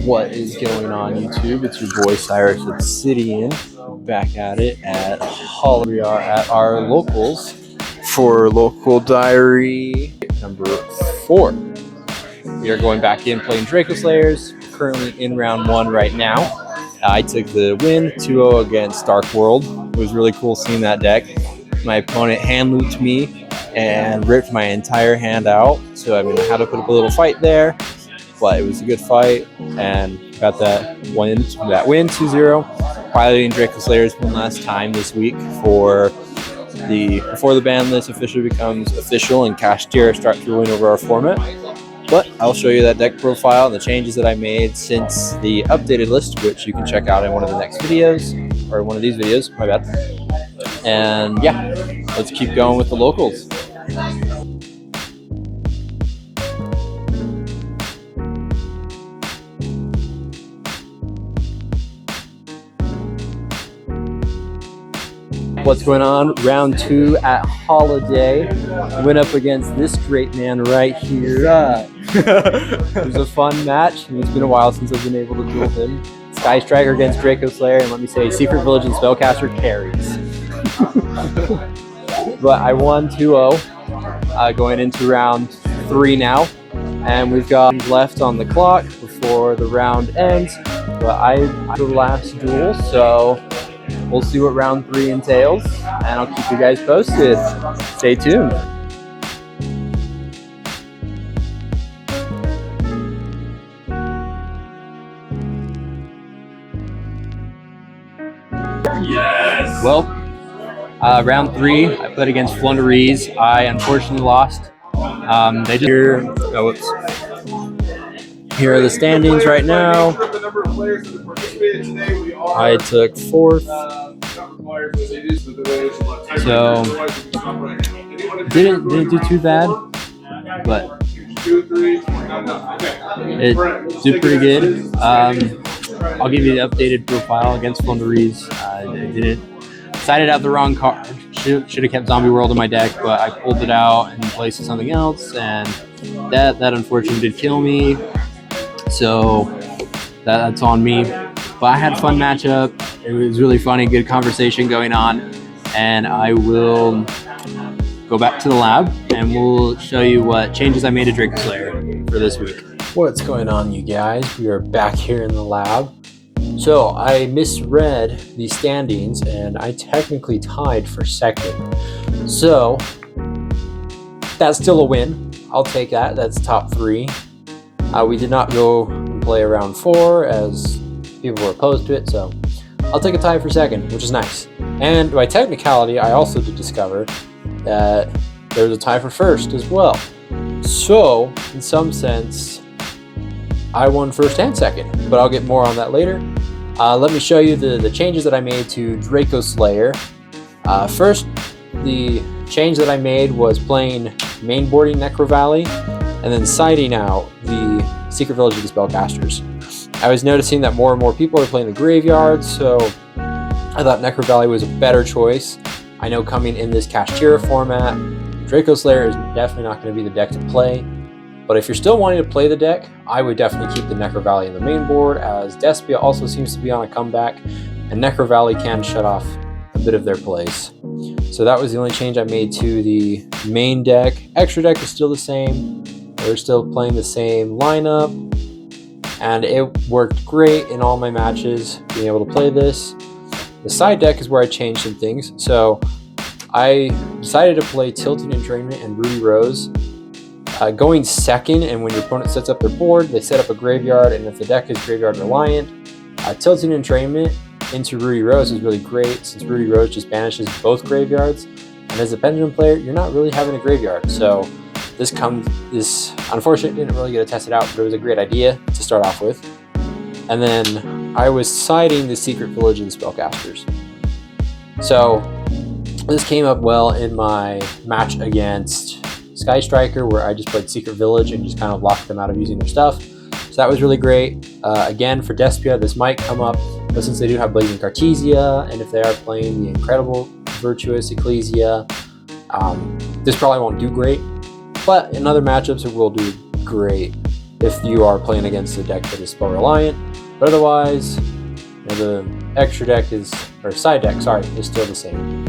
What is going on, YouTube? It's your boy Cyrus Obsidian, back at it at Hollow. We are at our locals for local diary number 4. We are going back in playing Draco Slayers, currently in round 1 right now. I took the win 2-0 against Dark World. It was really cool seeing that deck. My opponent hand looped me and ripped my entire hand out, so I had to put up a little fight there. But it was a good fight and got that win 2-0. Piloting Draco Slayers one last time this week before the ban list officially becomes official and Cash Tier starts ruling over our format. But I'll show you that deck profile and the changes that I made since the updated list, which you can check out in one of the next videos, or one of these videos, my bad. And yeah, let's keep going with the locals. What's going on? Round 2 at Holiday. Went up against this great man right here. It was a fun match. It's been a while since I've been able to duel him. Sky Striker against Draco Slayer, and let me say, Secret Village and Spellcaster carries. But I won 2-0 going into round 3 now. And we've got left on the clock before the round ends. But I the last duel, so we'll see what round 3 entails, and I'll keep you guys posted. Stay tuned. Yes! Well, round 3, I played against Flunderies. I unfortunately lost. They did here. Oh, whoops. Here are the standings right now. I took 4th. So didn't do too bad, but it did pretty good. I'll give you the updated profile against Flunderies. I decided out the wrong card. Should have kept Zombie World in my deck, but I pulled it out and placed something else, and that unfortunately did kill me. So that's on me. But I had a fun matchup. It was really funny, good conversation going on. And I will go back to the lab and we'll show you what changes I made to Draco Slayer for this week. What's going on, you guys? We are back here in the lab. So I misread the standings and I technically tied for 2nd. So that's still a win. I'll take that. That's top 3. We did not go and play around 4 as people were opposed to it, so I'll take a tie for 2nd, which is nice. And by technicality, I also did discover that there was a tie for 1st as well. So, in some sense, I won 1st and 2nd, but I'll get more on that later. Let me show you the changes that I made to Draco Slayer. First, the change that I made was playing mainboarding Necro Valley and then siding out the Secret Village of the Spellcasters. I was noticing that more and more people are playing the graveyard, so I thought Necro Valley was a better choice. I know coming in this Cash Tier format, Draco Slayer is definitely not going to be the deck to play, but if you're still wanting to play the deck, I would definitely keep the Necro Valley in the main board, as Despia also seems to be on a comeback, and Necro Valley can shut off a bit of their plays. So that was the only change I made to the main deck. Extra deck is still the same. We're still playing the same lineup, and it worked great in all my matches, being able to play this. The side deck is where I changed some things. So I decided to play Tilting Entrainment and Ruby Rose. Going 2nd, and when your opponent sets up their board, they set up a graveyard, and if the deck is graveyard reliant, Tilting Entrainment into Ruby Rose is really great, since Ruby Rose just banishes both graveyards. And as a Pendulum player, you're not really having a graveyard. So this unfortunately didn't really get to test it out, but it was a great idea to start off with. And then I was siding the Secret Village and Spellcasters. So this came up well in my match against Sky Striker, where I just played Secret Village and just kind of locked them out of using their stuff. So that was really great. Again, for Despia, this might come up, but since they do have Blazing Cartesia, and if they are playing the incredible Virtuous Ecclesia, this probably won't do great. But in other matchups, it will do great. if you are playing against a deck that is spell reliant. But otherwise, the extra deck side deck, is still the same.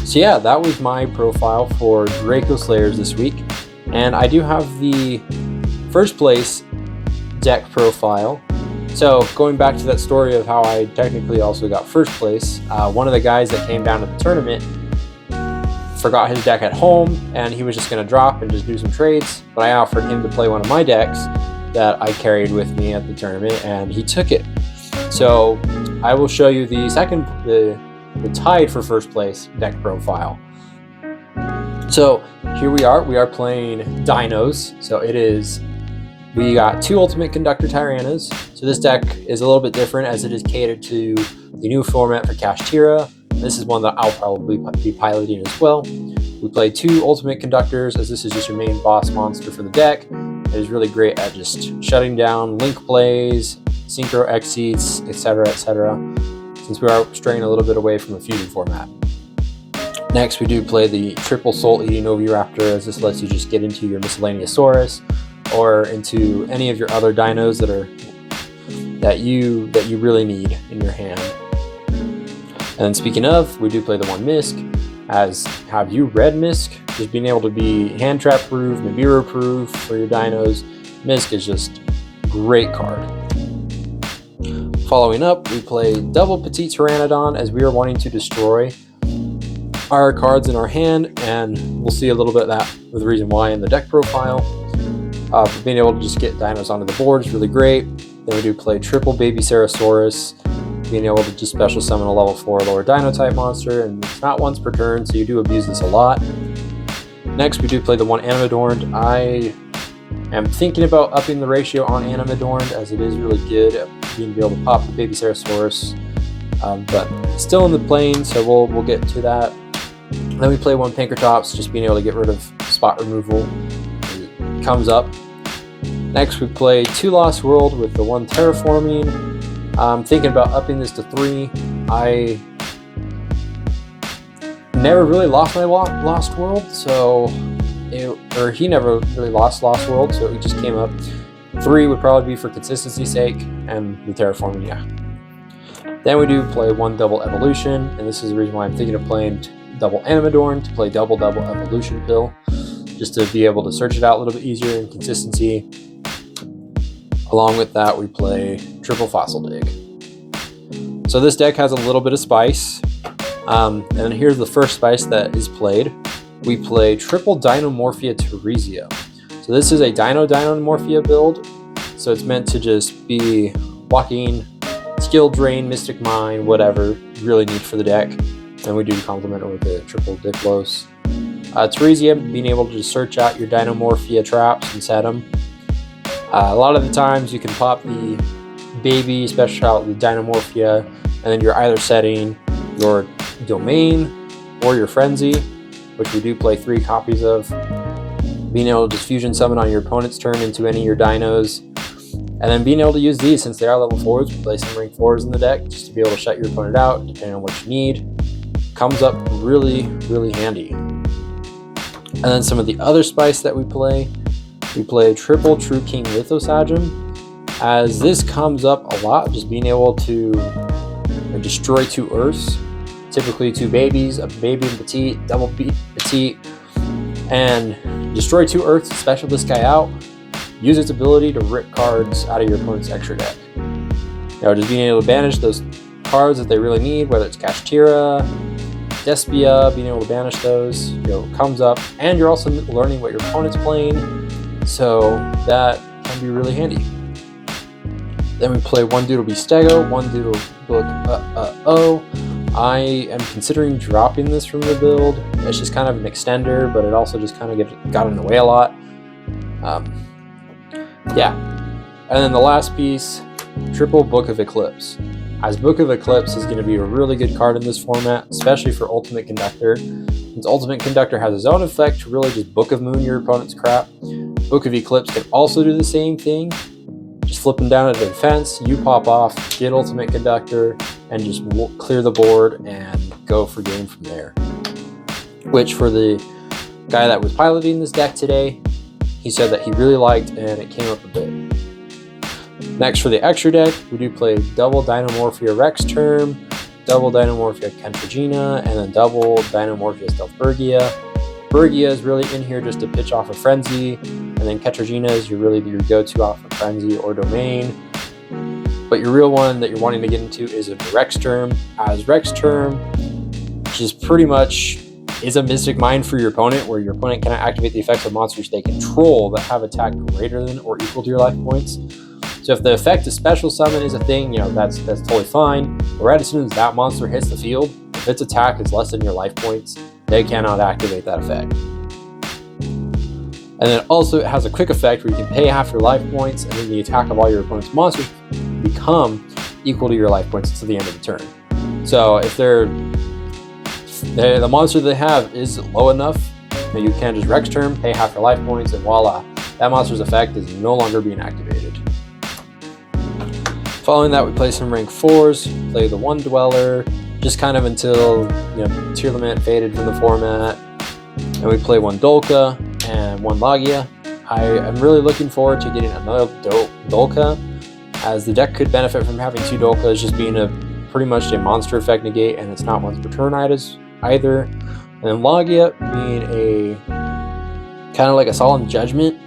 So yeah, that was my profile for Draco Slayers this week. And I do have the first place deck profile. So going back to that story of how I technically also got first place, one of the guys that came down to the tournament forgot his deck at home, and he was just going to drop and just do some trades. But I offered him to play one of my decks that I carried with me at the tournament, and he took it. So I will show you the tied for first place deck profile. So here we are playing Dinos. So we got 2 Ultimate Conductor Tyrannas. So this deck is a little bit different as it is catered to the new format for Kashtira. This is one that I'll probably be piloting as well. We play 2 Ultimate Conductors, as this is just your main boss monster for the deck. It is really great at just shutting down link plays, synchro exceeds, etc., etc., since we are straying a little bit away from a fusion format. Next, we do play the triple Soul Eating Oviraptor, as this lets you just get into your Miscellaneousaurus or into any of your other dinos that you really need in your hand. And then speaking of, we do play the 1 Misk, as have you red Misk, just being able to be hand trap proof, Nibiru proof for your dinos. Misk is just a great card. Following up, we play double Petite Pteranodon, as we are wanting to destroy our cards in our hand, and we'll see a little bit of that with the reason why in the deck profile. Being able to just get dinos onto the board is really great. Then we do play triple Baby Ceratosaurus, being able to just special summon a level 4 lower dino type monster, and it's not once per turn, so you do abuse this a lot. Next, we do play the 1 Animadorned. I am thinking about upping the ratio on Animadorned, as it is really good at being able to pop the Baby Ceratosaurus, but still in the plane, so we'll get to that. Then we play 1 Pinkertops, just being able to get rid of spot removal. It comes up. Next, we play 2 Lost World with the 1 Terraforming. I'm thinking about upping this to 3. I never really lost my Lost World, he never really lost Lost World, so it just came up. 3 would probably be for consistency's sake, and the Terraforming, yeah. Then we do play 1 Double Evolution, and this is the reason why I'm thinking of playing double Animadorn, to play double Evolution Pill, just to be able to search it out a little bit easier in consistency. Along with that, we play triple Fossil Dig. So this deck has a little bit of spice, and here's the first spice that is played. We play triple Dinomorphia Theresia. So this is a Dinomorphia build, so it's meant to just be walking, skill drain, Mystic Mine, whatever you really need for the deck. Then we do complement it with the triple Diplos. Theresia, being able to just search out your Dinomorphia traps and set them. A lot of the times you can pop the baby, special out the Dinomorphia, and then you're either setting your Domain or your Frenzy, which we do play 3 copies of. Being able to just fusion summon on your opponent's turn into any of your dinos. And then being able to use these, since they are level 4s, we play some rank 4s in the deck, just to be able to shut your opponent out, depending on what you need. Comes up really, really handy. And then some of the other spice that we play triple True King Lithosagem, as this comes up a lot, just being able to destroy 2 Earths, typically 2 babies, a baby and petite, double petite, and destroy 2 Earths, special this guy out, use its ability to rip cards out of your opponent's extra deck. Just being able to banish those cards that they really need, whether it's Kashtira, Despia, being able to banish those, comes up, and you're also learning what your opponent's playing, so that can be really handy. Then we play 1 Doodle Stego, 1 Doodle Book I am considering dropping this from the build. It's just kind of an extender, but it also just kind of got in the way a lot. Yeah. And then the last piece, triple Book of Eclipse. As Book of Eclipse is going to be a really good card in this format, especially for Ultimate Conductor. Since Ultimate Conductor has his own effect to really just Book of Moon your opponent's crap, Book of Eclipse can also do the same thing. Just flip them down at the defense, you pop off, get Ultimate Conductor, and just clear the board and go for game from there. Which for the guy that was piloting this deck today, he said that he really liked, and it came up a bit. Next, for the extra deck, we do play double Dynamorphia Rex Term, double Dynamorphia Kentragina, and then double Dynamorphia Stealth Bergia. Bergia is really in here just to pitch off a Frenzy, and then Kentragina is your go-to off of Frenzy or Domain. But your real one that you're wanting to get into is a Rex Term, as Rex Term, which is pretty much is a Mystic Mine for your opponent, where your opponent cannot activate the effects of monsters they control that have attack greater than or equal to your life points. So if the effect of Special Summon is a thing, that's totally fine. But right as soon as that monster hits the field, if its attack is less than your life points, they cannot activate that effect. And then also it has a quick effect where you can pay half your life points, and then the attack of all your opponent's monsters become equal to your life points until the end of the turn. So if the monster they have is low enough that you can just Rex Term, pay half your life points, and voila, that monster's effect is no longer being activated. Following that, we play some rank 4s, play the one Dweller, just kind of until Tier Lament faded from the format, and we play one Dolka and one Logia. I am really looking forward to getting another Dolka, as the deck could benefit from having 2 Dolkas just being pretty much a monster effect negate, and it's not once per turn either. And then Logia being a kind of like a Solemn Judgment.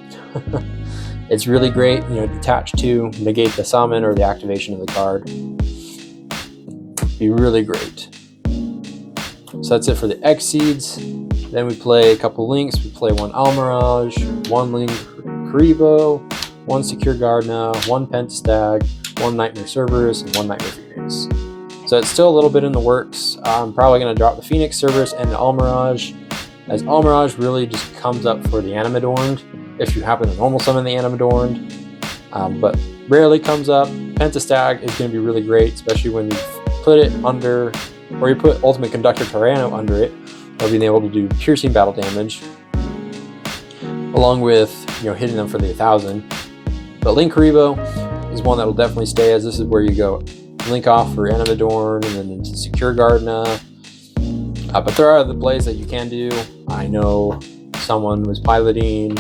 It's really great, detach to negate the summon or the activation of the card. Be really great. So that's it for the X-Seeds. Then we play a couple links. We play one Almirage, one Link Karibo, one Secure Gardna, one Pentastag, one Nightmare Cerberus, and one Nightmare Phoenix. So it's still a little bit in the works. I'm probably going to drop the Phoenix Cerberus and the Almirage, as Almirage really just comes up for the Animadorned, if you happen to normal summon the Animadorned, but rarely comes up. Pentastag is going to be really great, especially when you put it under, or you put Ultimate Conductor Tyranno under it, or being able to do piercing battle damage, along with hitting them for the 1000. But Link Karibo is one that will definitely stay, as this is where you go Link off for Animadorn and then into Secure Gardna. But there are other plays that you can do. I know someone was piloting.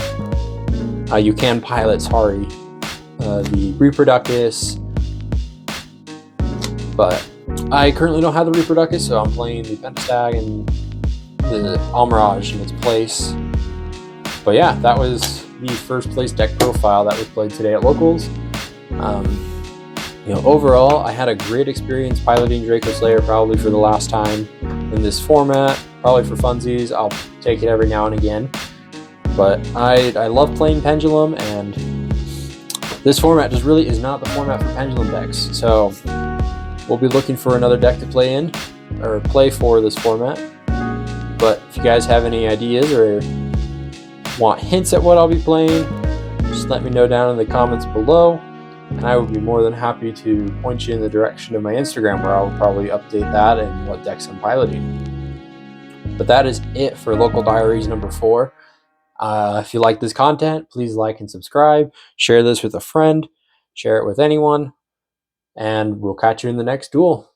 You can pilot, the Reproductus, but I currently don't have the Reproductus, so I'm playing the Pentastag and the Almirage in its place. But yeah, that was the first place deck profile that was played today at Locals. Overall, I had a great experience piloting Draco Slayer, probably for the last time in this format. Probably for funsies, I'll take it every now and again. But I love playing Pendulum, and this format just really is not the format for Pendulum decks. So we'll be looking for another deck to play for this format. But if you guys have any ideas or want hints at what I'll be playing, just let me know down in the comments below, and I would be more than happy to point you in the direction of my Instagram, where I'll probably update that and what decks I'm piloting. But that is it for Local Diaries number 4. If you like this content, please like and subscribe. Share this with a friend. Share it with anyone. And we'll catch you in the next duel.